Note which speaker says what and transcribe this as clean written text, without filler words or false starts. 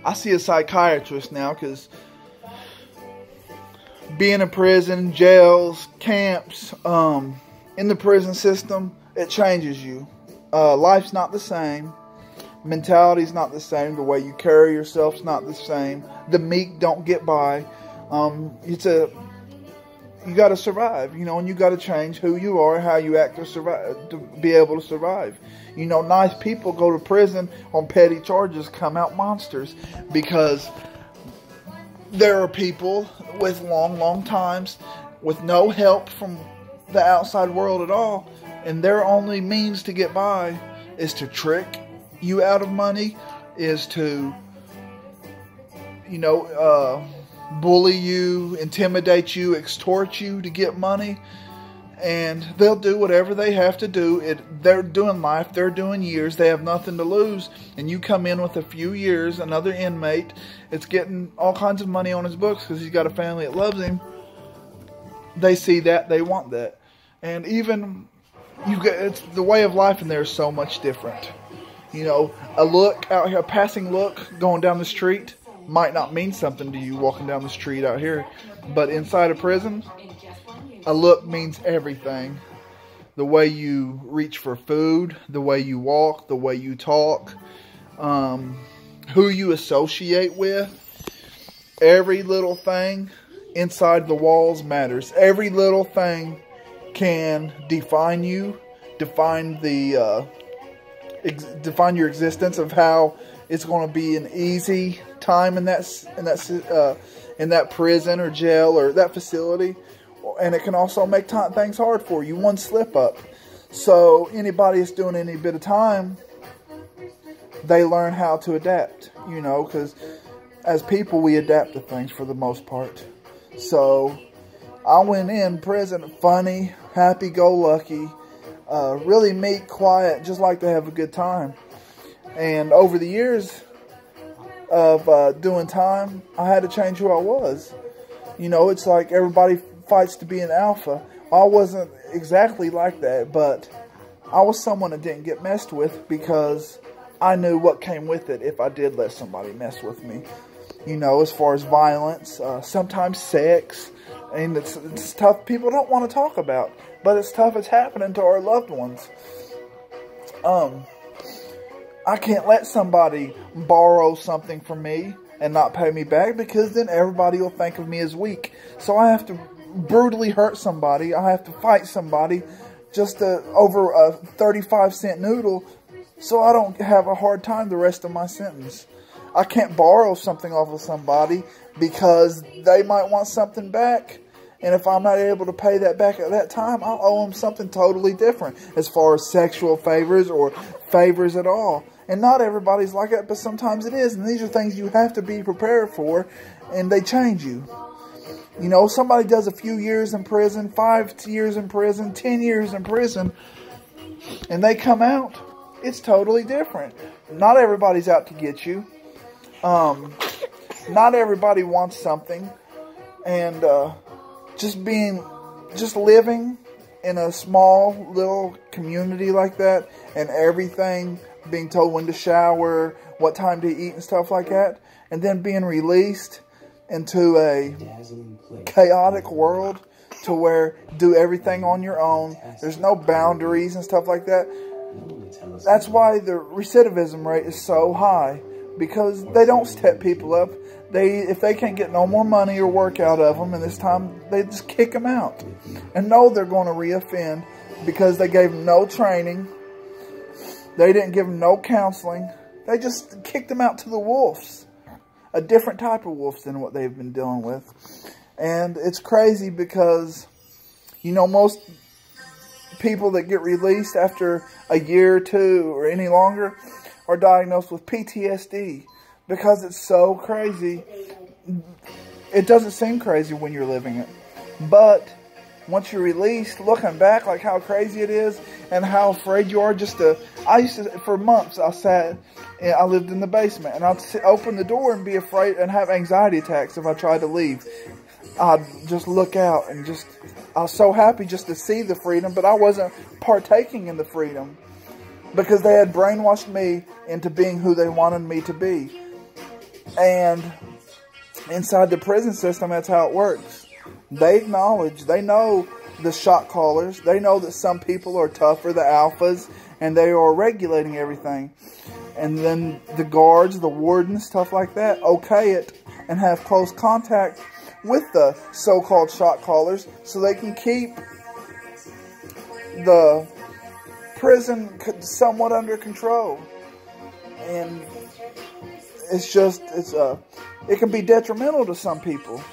Speaker 1: I see a psychiatrist now because being in prison, jails, camps, in the prison system, it changes you. Life's not the same. Mentality's not the same. The way you carry yourself's not the same. The meek don't get by. You got to survive, and you got to change who you are, how you act to survive, to be able to survive. Nice people go to prison on petty charges, come out monsters, because there are people with long times with no help from the outside world at all, and their only means to get by is to trick you out of money, is to, bully you, intimidate you, extort you to get money. And they'll do whatever they have to do. They're doing life. They're doing years. They have nothing to lose. And you come in with a few years, another inmate. It's getting all kinds of money on his books because he's got a family that loves him. They see that. They want that. And even, it's the way of life in there is so much different. A look out here, a passing look going down the street might not mean something to you walking down the street out here. But inside a prison, a look means everything. The way you reach for food, the way you walk, the way you talk, who you associate with. Every little thing inside the walls matters. Every little thing can define you, define your existence, of how it's going to be an easy time in that prison or jail or that facility. And it can also make things hard for you. One slip up. So anybody that's doing any bit of time, they learn how to adapt. Because as people, we adapt to things for the most part. So I went in prison funny, happy-go-lucky, really meek, quiet, just like to have a good time. And over the years of doing time, I had to change who I was. It's like everybody fights to be an alpha. I wasn't exactly like that, but I was someone that didn't get messed with because I knew what came with it if I did let somebody mess with me. As far as violence, sometimes sex, and it's tough. People don't want to talk about, but it's tough. It's happening to our loved ones. I can't let somebody borrow something from me and not pay me back, because then everybody will think of me as weak. So I have to brutally hurt somebody. I have to fight somebody just over a 35-cent noodle, so I don't have a hard time the rest of my sentence. I can't borrow something off of somebody because they might want something back. And if I'm not able to pay that back at that time, I'll owe them something totally different as far as sexual favors or favors at all. And not everybody's like that, but sometimes it is. And these are things you have to be prepared for, and they change you. Somebody does a few years in prison, 5 years in prison, 10 years in prison, and they come out. It's totally different. Not everybody's out to get you. Not everybody wants something. And just living in a small little community like that, and everything, being told when to shower, what time to eat and stuff like that, and then being released into a chaotic world to where do everything on your own. There's no boundaries and stuff like that. That's why the recidivism rate is so high, because they don't step people up. If they can't get no more money or work out of them, and this time they just kick them out and know they're going to reoffend because they gave them no training. They didn't give them no counseling. They just kicked them out to the wolves. A different type of wolves than what they've been dealing with. And it's crazy because, most people that get released after a year or two or any longer are diagnosed with PTSD because it's so crazy. It doesn't seem crazy when you're living it. But once you're released, looking back, like how crazy it is and how afraid you are for months, I lived in the basement, and I'd open the door and be afraid and have anxiety attacks if I tried to leave. I'd just look out and I was so happy just to see the freedom, but I wasn't partaking in the freedom because they had brainwashed me into being who they wanted me to be. And inside the prison system, that's how it works. They acknowledge, they know the shot callers. They know that some people are tougher, the alphas, and they are regulating everything. And then the guards, the wardens, stuff like that, okay it and have close contact with the so-called shot callers so they can keep the prison somewhat under control. And it's just, it can be detrimental to some people.